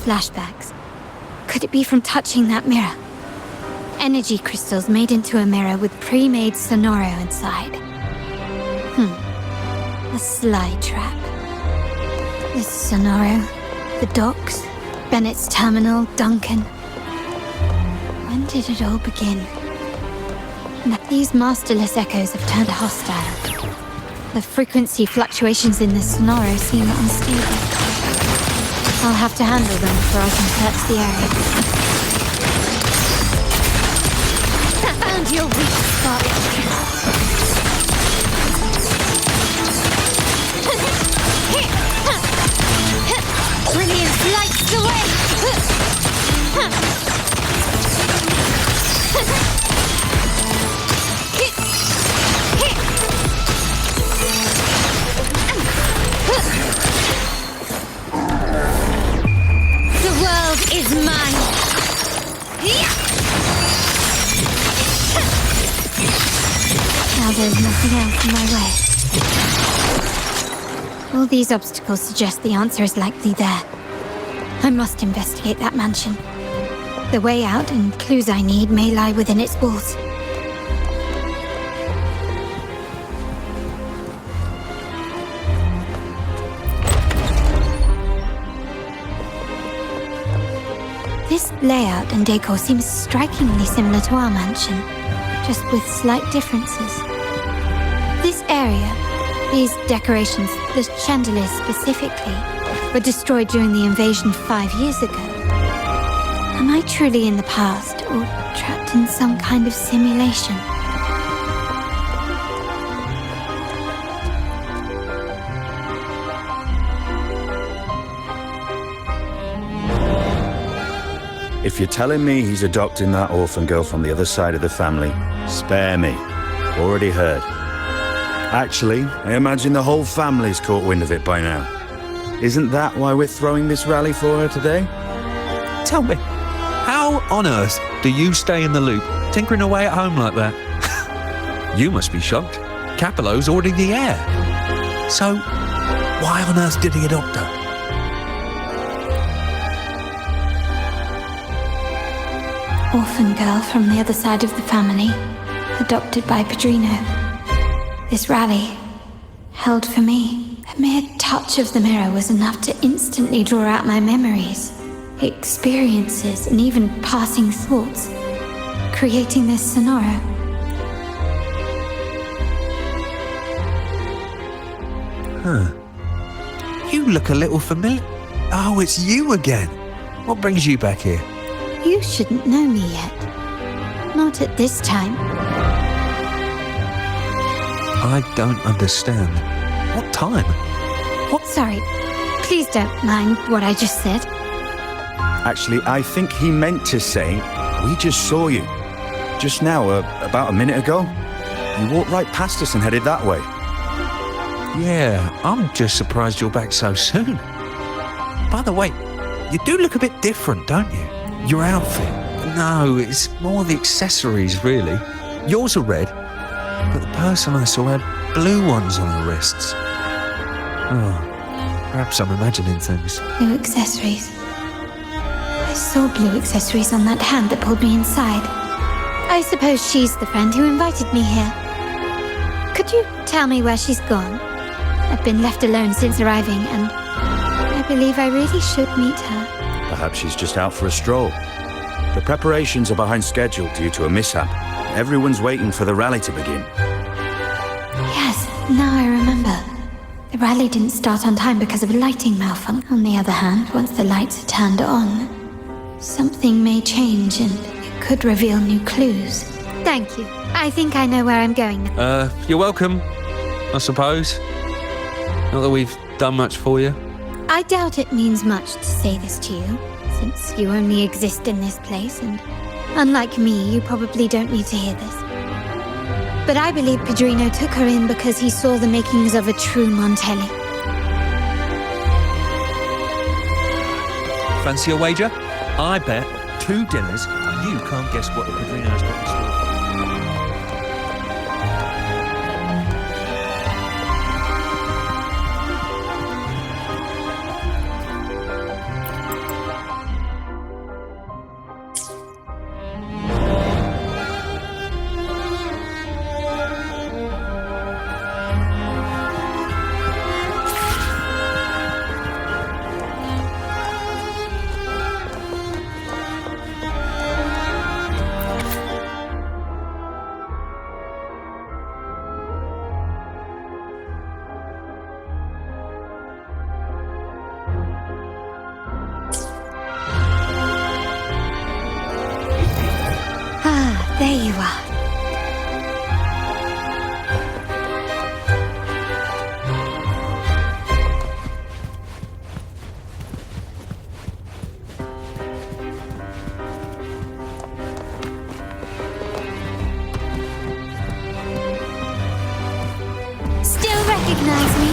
Flashbacks. Could it be from touching that mirror? Energy crystals made into a mirror with pre-made Sonoro inside. A sly trap. This Sonoro, the docks, Bennett's terminal, Duncan. When did it all begin? These masterless echoes have turned hostile. The frequency fluctuations in the Sonoro seem unstable. I'll have to handle them before I can search the area. Found your weak spot. Brilliance lights the way. The world is mine. Now there's nothing else in my way. All these obstacles suggest the answer is likely there. I must investigate that mansion. The way out and clues I need may lie within its walls. This layout and decor seems strikingly similar to our mansion, just with slight differences. This area, these decorations, the chandeliers specifically, were destroyed during the invasion 5 years ago. Am I truly in the past, or trapped in some kind of simulation? If you're telling me he's adopting that orphan girl from the other side of the family, spare me. Already heard. Actually, I imagine the whole family's caught wind of it by now. Isn't that why we're throwing this rally for her today? Tell me, how on earth do you stay in the loop, tinkering away at home like that? You must be shocked. Capello's already the heir. So, why on earth did he adopt her? Orphan girl from the other side of the family, adopted by Padrino. This rally, held for me. A mere touch of the mirror was enough to instantly draw out my memories, experiences, and even passing thoughts, creating this Sonoro. You look a little familiar. Oh, it's you again. What brings you back here? You shouldn't know me yet. Not at this time. I don't understand. What time? What? Sorry. Please don't mind what I just said. Actually, I think he meant to say, we just saw you. Just now, about a minute ago. You walked right past us and headed that way. Yeah, I'm just surprised you're back so soon. By the way, you do look a bit different, don't you? Your outfit. No, it's more the accessories, really. Yours are red, but the person I saw had blue ones on her wrists. Oh, perhaps I'm imagining things. Blue accessories. I saw blue accessories on that hand that pulled me inside. I suppose she's the friend who invited me here. Could you tell me where she's gone? I've been left alone since arriving, and I believe I really should meet her. Perhaps she's just out for a stroll. The preparations are behind schedule due to a mishap. Everyone's waiting for the rally to begin. Yes, now I remember. The rally didn't start on time because of a lighting malfunction. On the other hand, once the lights are turned on, something may change and it could reveal new clues. Thank you. I think I know where I'm going now. You're welcome, I suppose. Not that we've done much for you. I doubt it means much to say this to you, since you only exist in this place, and unlike me, you probably don't need to hear this. But I believe Pedrino took her in because he saw the makings of a true Montelli. Fancy a wager? I bet 2 dinners you can't guess what the Pedrino's got in store. There you are. Still recognize me?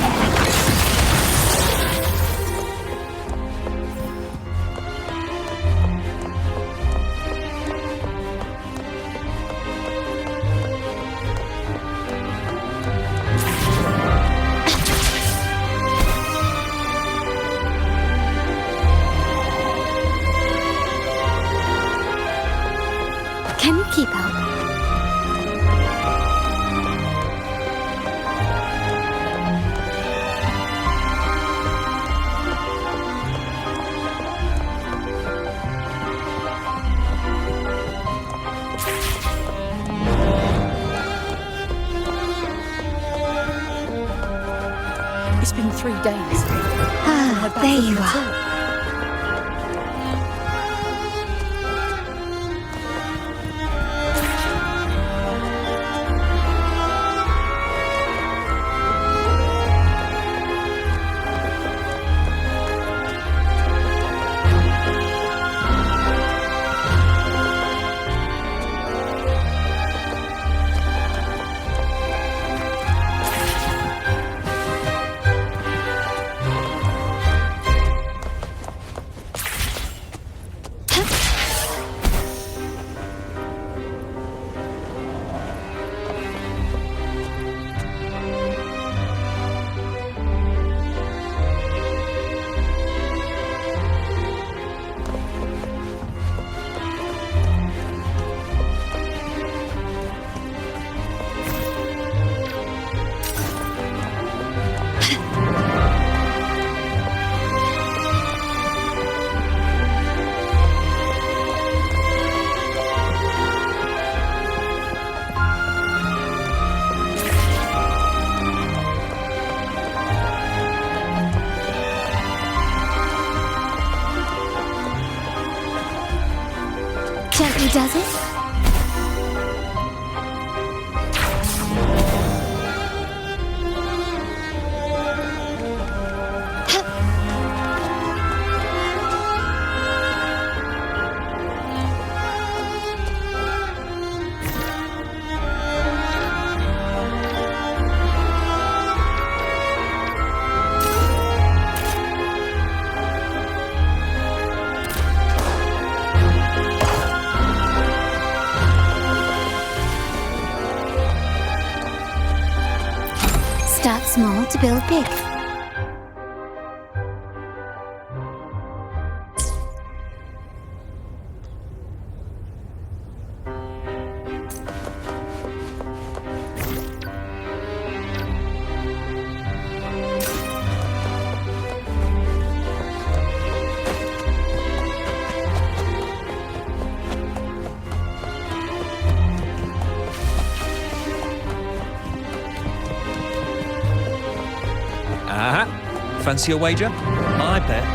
Can you keep up? It's been 3 days. There you are. Gently does it? Start small to build big. Fancy a wager? I bet.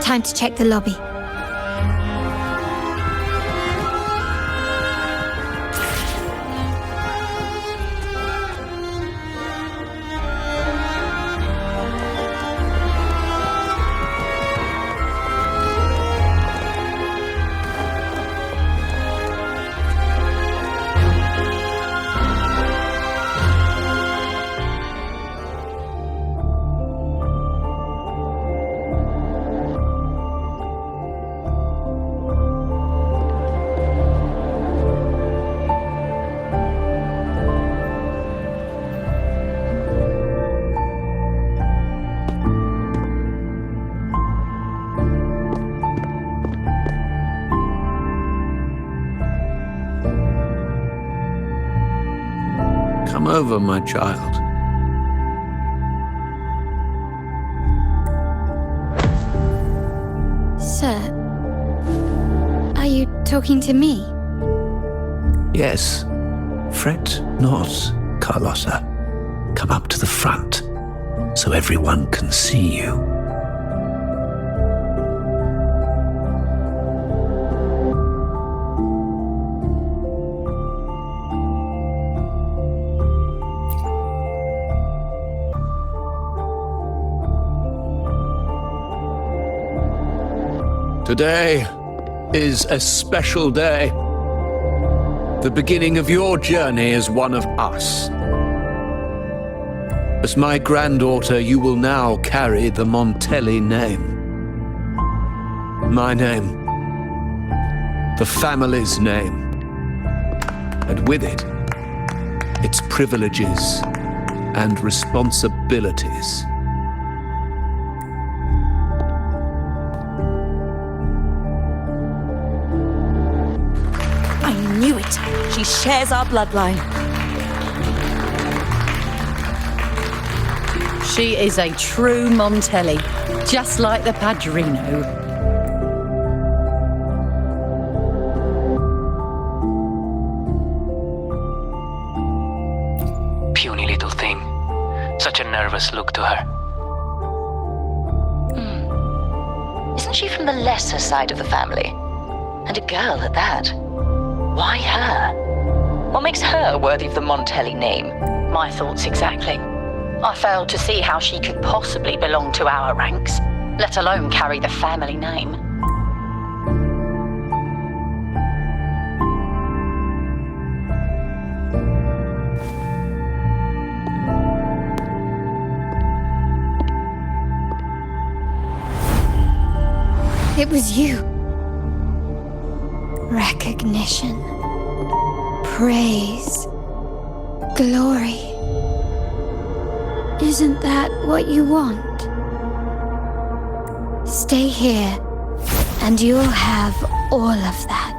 Time to check the lobby. Come over, my child. Sir, are you talking to me? Yes. Fret not, Carlotta. Come up to the front, so everyone can see you. Today is a special day. The beginning of your journey as one of us. As my granddaughter, you will now carry the Montelli name. My name. The family's name. And with it, its privileges and responsibilities. I knew it. She shares our bloodline. She is a true Montelli, just like the Padrino. Puny little thing. Such a nervous look to her. Isn't she from the lesser side of the family? And a girl at that. Why her? What makes her worthy of the Montelli name? My thoughts exactly. I failed to see how she could possibly belong to our ranks, let alone carry the family name. It was you. Recognition. Praise. Glory. Isn't that what you want? Stay here, and you'll have all of that.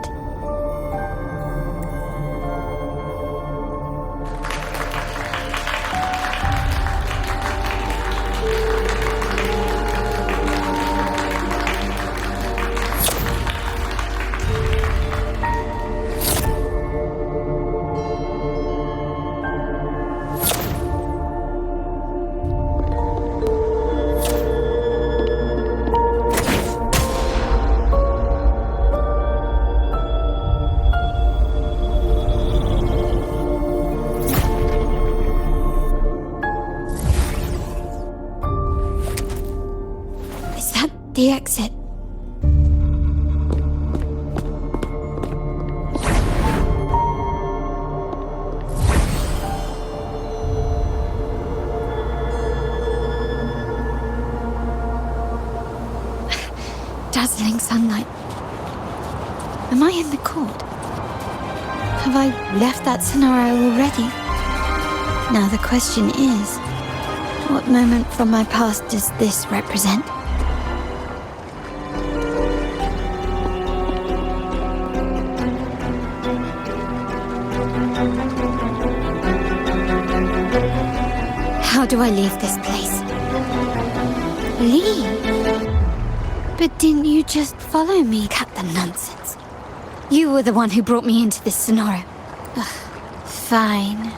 The exit. Dazzling sunlight. Am I in the court? Have I left that scenario already? Now the question is, what moment from my past does this represent? How do I leave this place? Leave? But didn't you just follow me? Cut the nonsense. You were the one who brought me into this scenario. Ugh, fine.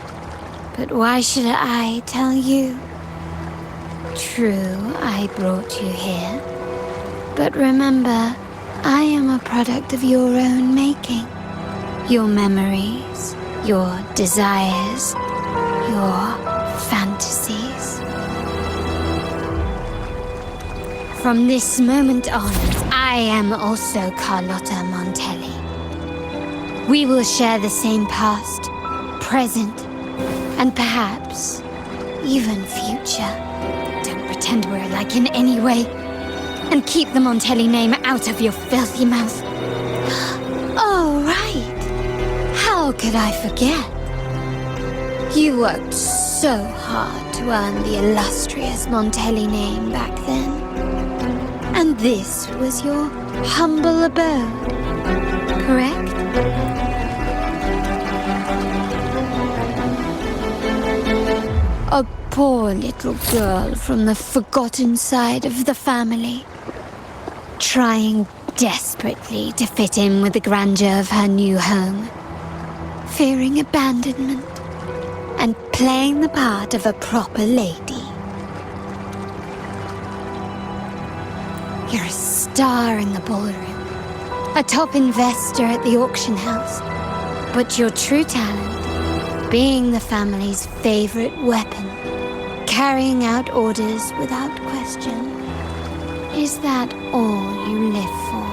But why should I tell you? True, I brought you here. But remember, I am a product of your own making. Your memories, your desires, your fantasies. From this moment on, I am also Carlotta Montelli. We will share the same past, present, and perhaps even future. Don't pretend we're alike in any way. And keep the Montelli name out of your filthy mouth. Oh, right. How could I forget? You worked so hard to earn the illustrious Montelli name back then. And this was your humble abode, correct? A poor little girl from the forgotten side of the family, trying desperately to fit in with the grandeur of her new home, fearing abandonment, and playing the part of a proper lady. You're a star in the ballroom, a top investor at the auction house, but your true talent, being the family's favorite weapon, carrying out orders without question. Is that all you live for?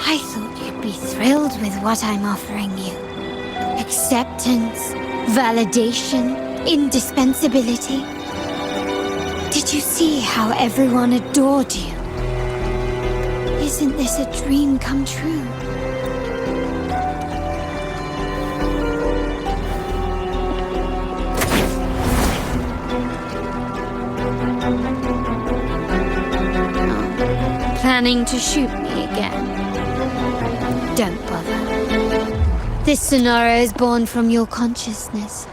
I thought you'd be thrilled with what I'm offering you. Acceptance, validation, indispensability. Did you see how everyone adored you? Isn't this a dream come true? Planning to shoot me again? Don't bother. This scenario is born from your consciousness.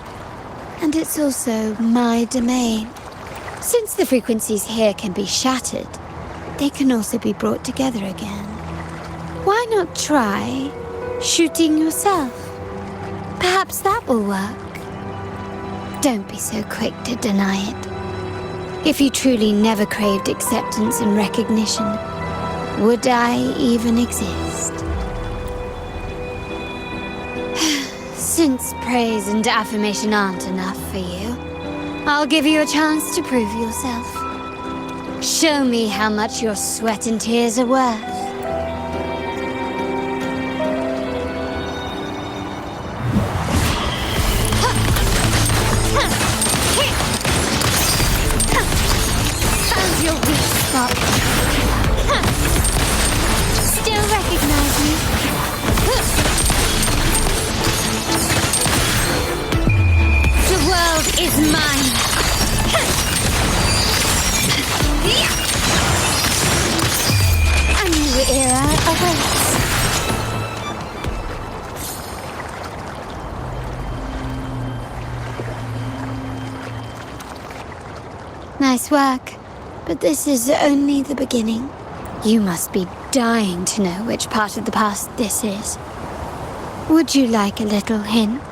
And it's also my domain. Since the frequencies here can be shattered, they can also be brought together again. Why not try shooting yourself? Perhaps that will work. Don't be so quick to deny it. If you truly never craved acceptance and recognition, would I even exist? Since praise and affirmation aren't enough for you, I'll give you a chance to prove yourself. Show me how much your sweat and tears are worth. Found your weak spot. Still recognize me? The world is mine. A new era awaits. Nice work, but this is only the beginning. You must be dying to know which part of the past this is. Would you like a little hint?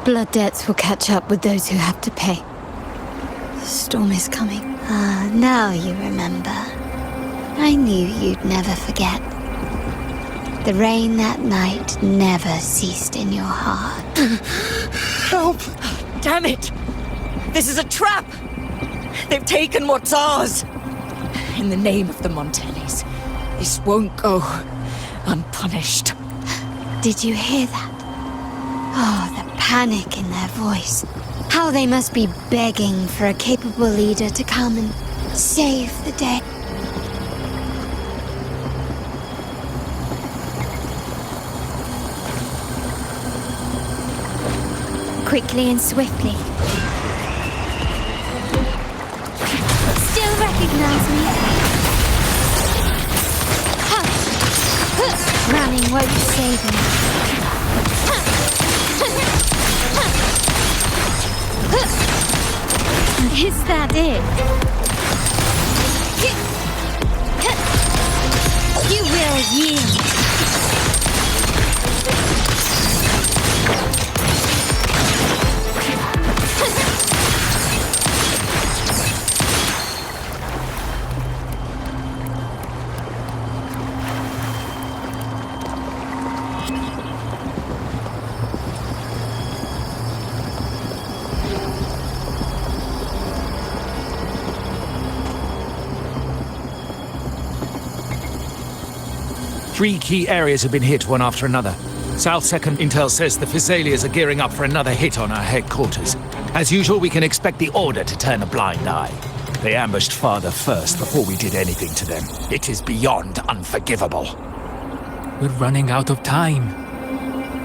Blood debts will catch up with those who have to pay. The storm is coming. Ah, now you remember. I knew you'd never forget. The rain that night never ceased in your heart. Help! Damn it! This is a trap! They've taken what's ours! In the name of the Montellis, this won't go unpunished. Did you hear that? Oh, the panic in their voice. How they must be begging for a capable leader to come and save the day. Quickly and swiftly. Still recognize me? Running won't save me. Is that it? 3 key areas have been hit one after another. South 2nd Intel says the Thessalians are gearing up for another hit on our headquarters. As usual, we can expect the Order to turn a blind eye. They ambushed Father first before we did anything to them. It is beyond unforgivable. We're running out of time.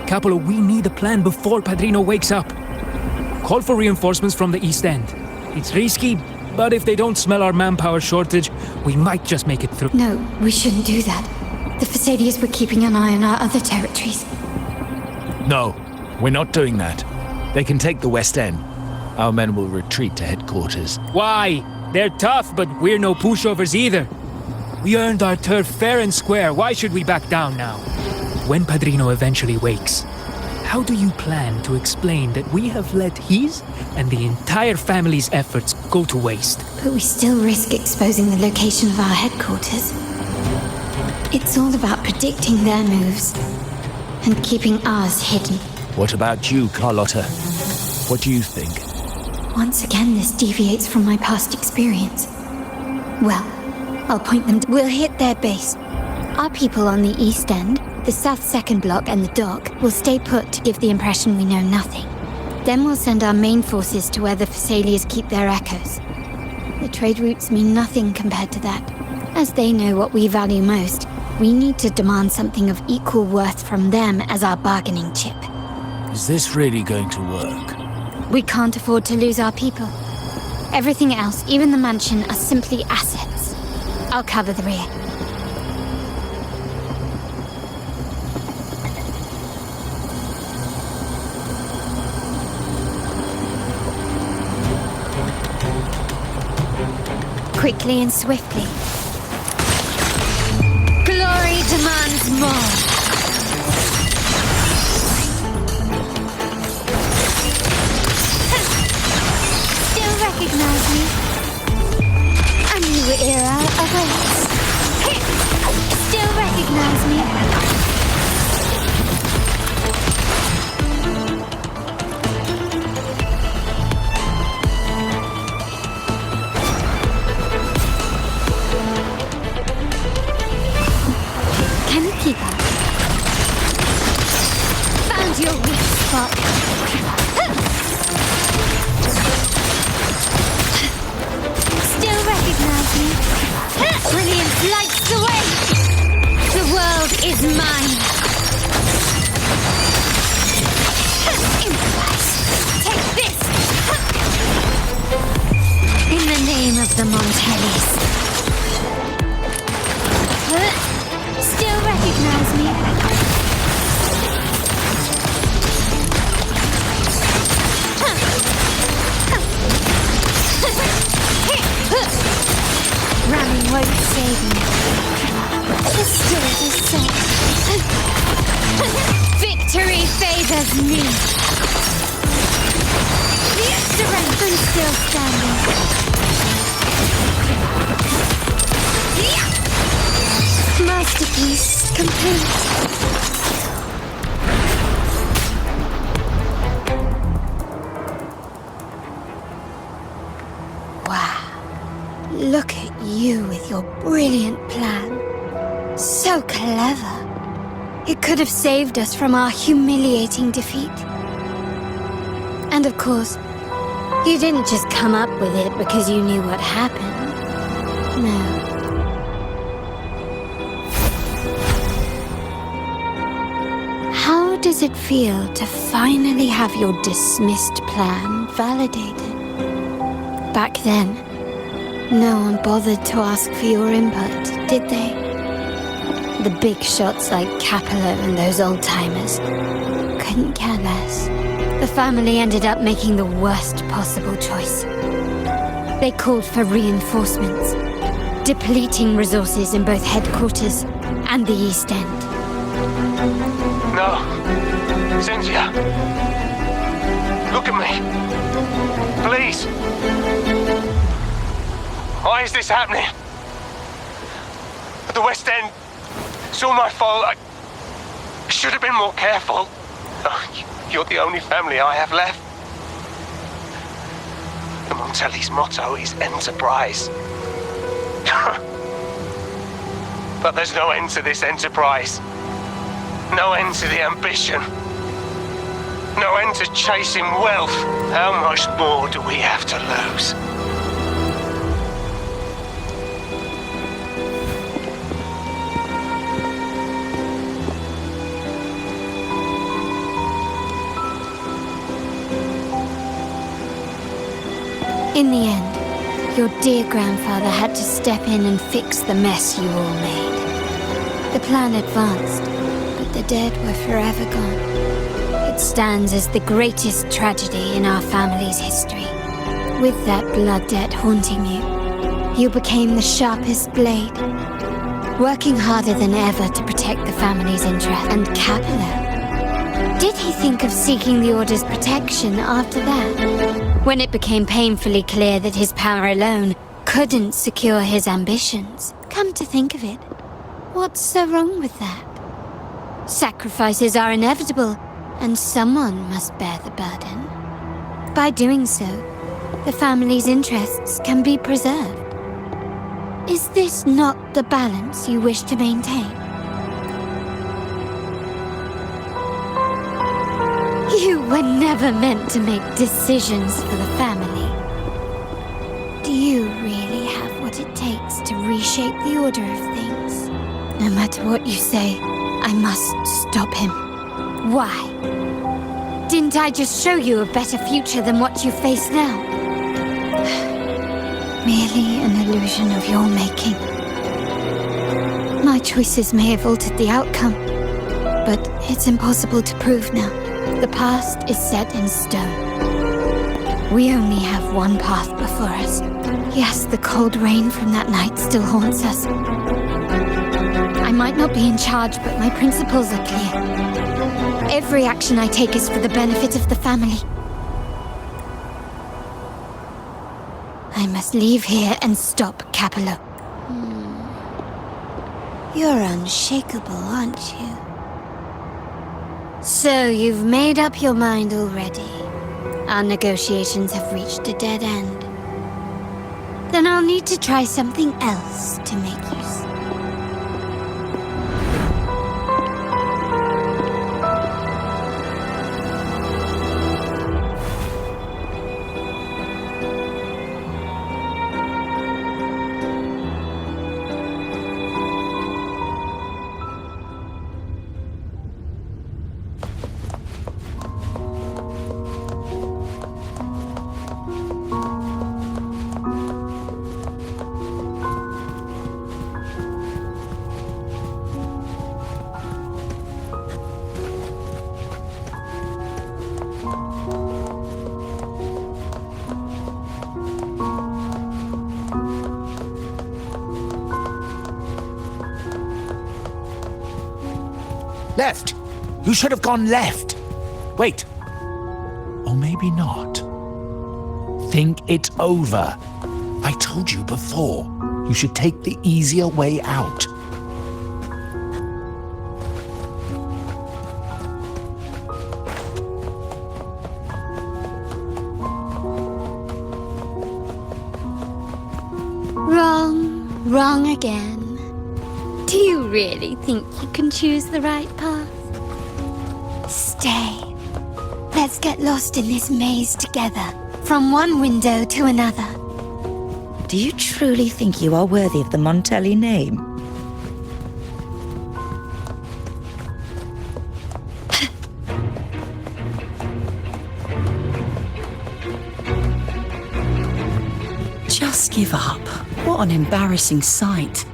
Capola, we need a plan before Padrino wakes up. Call for reinforcements from the East End. It's risky, but if they don't smell our manpower shortage, we might just make it through. No, we shouldn't do that. The Thessalians were keeping an eye on our other territories. No, we're not doing that. They can take the West End. Our men will retreat to headquarters. Why? They're tough, but we're no pushovers either. We earned our turf fair and square. Why should we back down now? When Padrino eventually wakes, how do you plan to explain that we have let his and the entire family's efforts go to waste? But we still risk exposing the location of our headquarters. It's all about predicting their moves and keeping ours hidden. What about you, Carlotta? What do you think? Once again, this deviates from my past experience. Well, I'll point them. We'll hit their base. Our people on the East End, the South 2nd Block and the dock will stay put to give the impression we know nothing. Then we'll send our main forces to where the Thessalians keep their echoes. The trade routes mean nothing compared to that. As they know what we value most, we need to demand something of equal worth from them as our bargaining chip. Is this really going to work? We can't afford to lose our people. Everything else, even the mansion, are simply assets. I'll cover the rear. Quickly and swiftly. Glory demands more. Still recognize me? A new era awaits. Still recognize me? Keep up. Found your weak spot. Still recognize me? Brilliance lights the way. The world is mine. Improvise. Take this. In the name of the Montellis. Still recognize me? Ramming won't save me. The spirit is set. Victory favors me. Strength and still standing. Masterpiece complete. Wow. Look at you with your brilliant plan. So clever. It could have saved us from our humiliating defeat. And of course, you didn't just come up with it because you knew what happened. No. How does it feel to finally have your dismissed plan validated? Back then, no one bothered to ask for your input, did they? The big shots like Capola and those old-timers couldn't care less. The family ended up making the worst possible choice. They called for reinforcements, depleting resources in both headquarters and the East End. No. Cynthia. Look at me. Please. Why is this happening? At the West End. It's all my fault. I should have been more careful. Oh, you're the only family I have left. The Montelli's motto is enterprise. But there's no end to this enterprise. No end to the ambition. No end to chasing wealth. How much more do we have to lose? In the end, your dear grandfather had to step in and fix the mess you all made. The plan advanced, but the dead were forever gone. It stands as the greatest tragedy in our family's history. With that blood debt haunting you, you became the sharpest blade, working harder than ever to protect the family's interest. And Capello, did he think of seeking the Order's protection after that? When it became painfully clear that his power alone couldn't secure his ambitions. Come to think of it, what's so wrong with that? Sacrifices are inevitable, and someone must bear the burden. By doing so, the family's interests can be preserved. Is this not the balance you wish to maintain? You were never meant to make decisions for the family. Do you really have what it takes to reshape the order of things? No matter what you say, I must stop him. Why? Didn't I just show you a better future than what you face now? Merely an illusion of your making. My choices may have altered the outcome, but it's impossible to prove now. The past is set in stone. We only have one path before us. Yes, the cold rain from that night still haunts us. I might not be in charge, but my principles are clear. Every action I take is for the benefit of the family. I must leave here and stop Capello. You're unshakable, aren't you? So you've made up your mind already. Our negotiations have reached a dead end. Then I'll need to try something else to make you see. Left! You should have gone left! Wait. Or maybe not. Think it over. I told you before. You should take the easier way out. Wrong again. Do you really think you can choose the right path? Stay. Let's get lost in this maze together, from one window to another. Do you truly think you are worthy of the Montelli name? Just give up. What an embarrassing sight.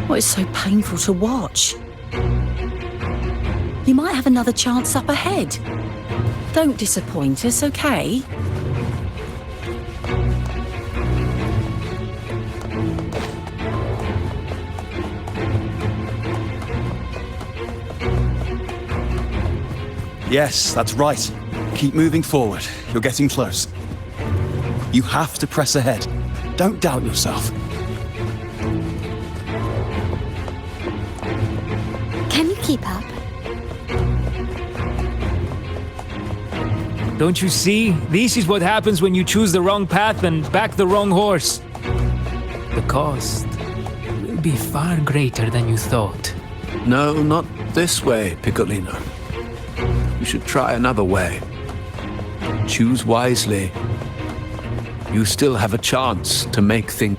What is so painful to watch? You might have another chance up ahead. Don't disappoint us, okay? Yes, that's right. Keep moving forward. You're getting close. You have to press ahead. Don't doubt yourself. Can you keep up? Don't you see? This is what happens when you choose the wrong path and back the wrong horse. The cost will to be far greater than you thought. No, not this way, Piccolino. You should try another way. Choose wisely. You still have a chance to make things...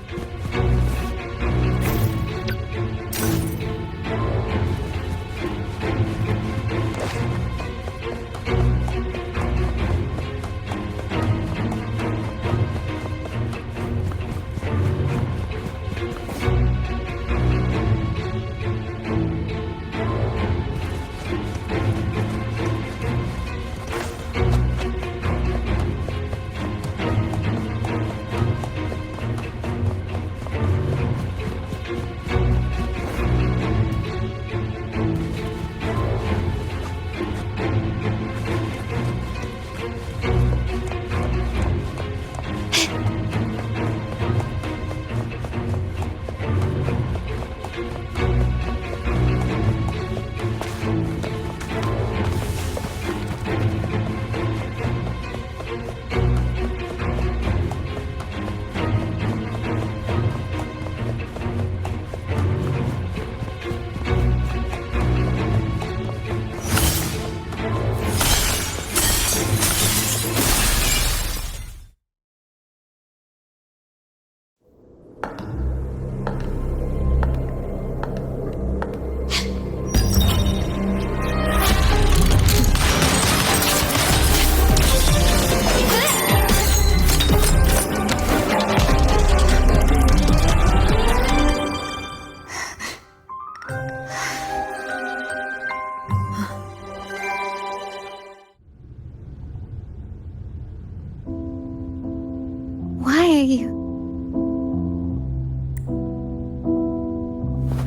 Why are you?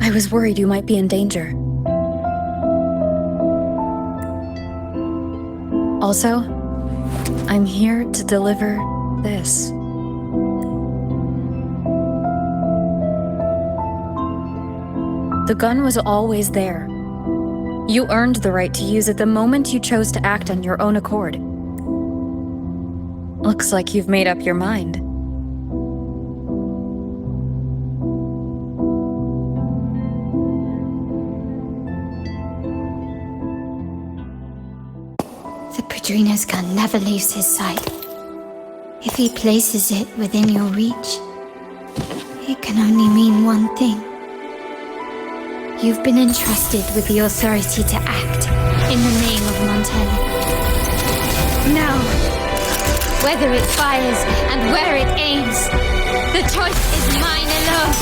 I was worried you might be in danger. Also, I'm here to deliver this. The gun was always there. You earned the right to use it the moment you chose to act on your own accord. Looks like you've made up your mind. The Padrino's gun never leaves his sight. If he places it within your reach, it can only mean one thing. You've been entrusted with the authority to act in the name of Montelli. Now, whether it fires and where it aims, the choice is mine alone.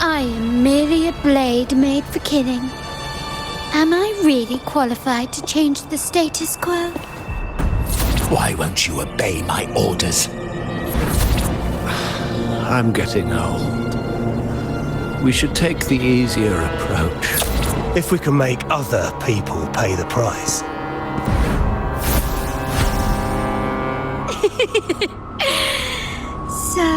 I am merely a blade made for killing. Am I really qualified to change the status quo? Why won't you obey my orders? I'm getting old. We should take the easier approach. If we can make other people pay the price. So,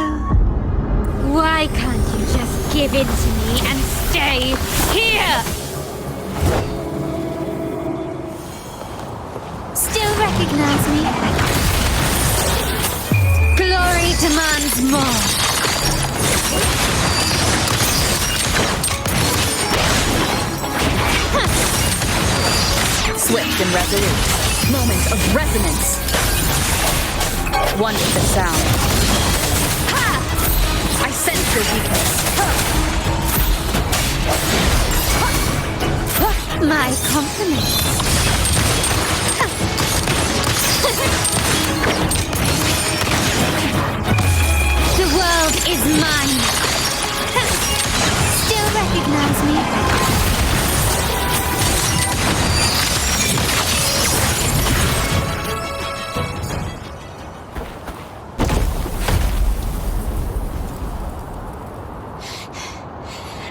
why can't you just give in to me and stay here? Still recognize me? Glory demands more. Swift and resolute. Moment of resonance. One with the sound. I sense your weakness. My compliments. The world is mine. Still recognize me?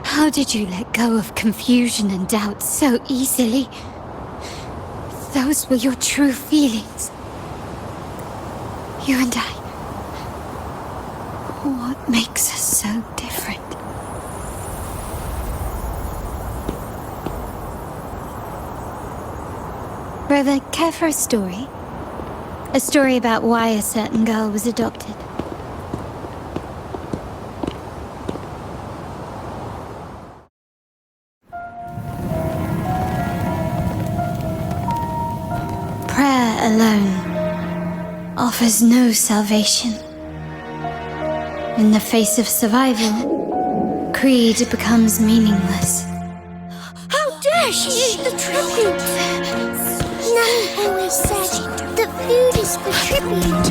How did you let go of confusion and doubt so easily? Those were your true feelings. You and I. What makes us so different? Brother, care for a story? A story about why a certain girl was adopted. Prayer alone offers no salvation. In the face of survival, creed becomes meaningless. How dare she eat the tribute? Nanny always said that food is for tribute.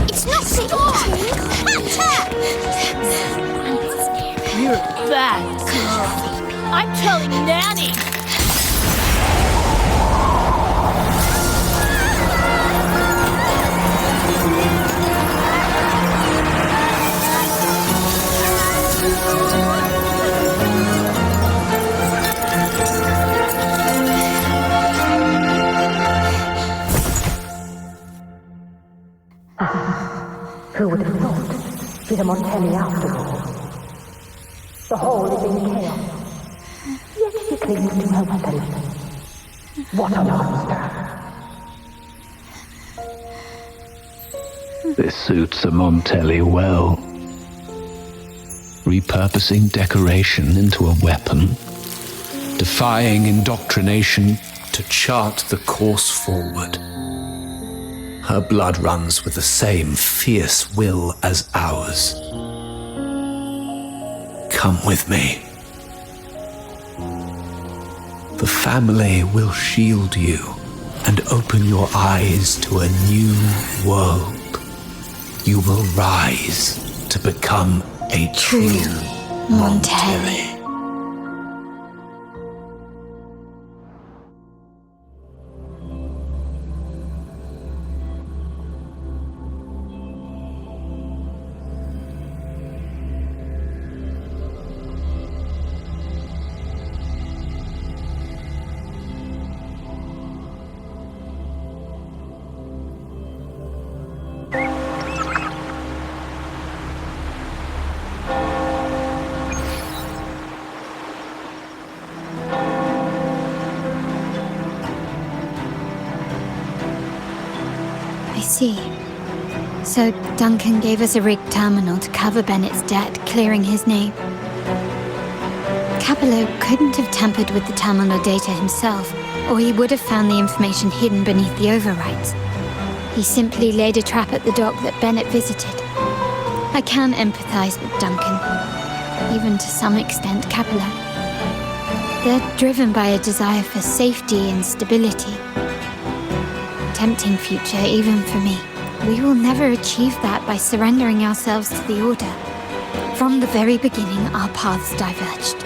It's not for eating. You're a bad girl. I'm telling Nanny. Who would have thought? She's a Montelli after all. The whole is in chaos. Yet she clings to her weapon. What a monster! This suits a Montelli well. Repurposing decoration into a weapon, defying indoctrination to chart the course forward. Her blood runs with the same fierce will as ours. Come with me. The family will shield you and open your eyes to a new world. You will rise to become a true Montelli. I see. So Duncan gave us a rigged terminal to cover Bennett's debt, clearing his name. Capello couldn't have tampered with the terminal data himself, or he would have found the information hidden beneath the overrides. He simply laid a trap at the dock that Bennett visited. I can empathize with Duncan, even to some extent Capello. They're driven by a desire for safety and stability. Tempting future even for me. We will never achieve that by surrendering ourselves to the Order. From the very beginning, our paths diverged.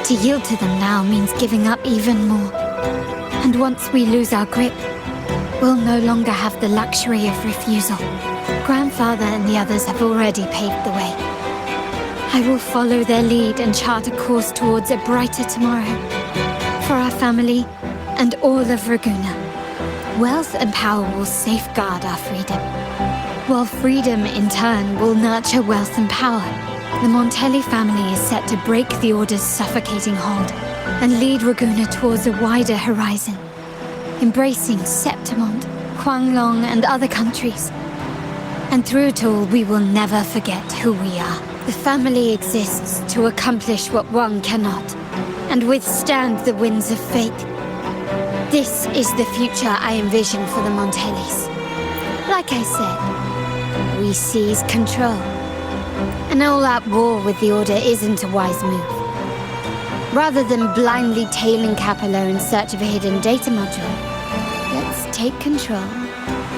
To yield to them now means giving up even more. And once we lose our grip, we'll no longer have the luxury of refusal. Grandfather and the others have already paved the way. I will follow their lead and chart a course towards a brighter tomorrow. For our family and all of Raguna. Wealth and power will safeguard our freedom, while freedom in turn will nurture wealth and power. The Montelli family is set to break the Order's suffocating hold and lead Raguna towards a wider horizon, embracing Septimont, Huanglong, and other countries. And through it all, we will never forget who we are. The family exists to accomplish what one cannot, and withstand the winds of fate. This is the future I envision for the Montellis. Like I said, we seize control. An all-out war with the Order isn't a wise move. Rather than blindly tailing Capello in search of a hidden data module, let's take control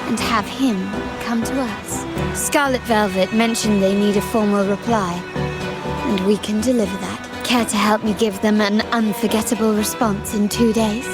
and have him come to us. Scarlet Velvet mentioned they need a formal reply, and we can deliver that. Care to help me give them an unforgettable response in 2 days?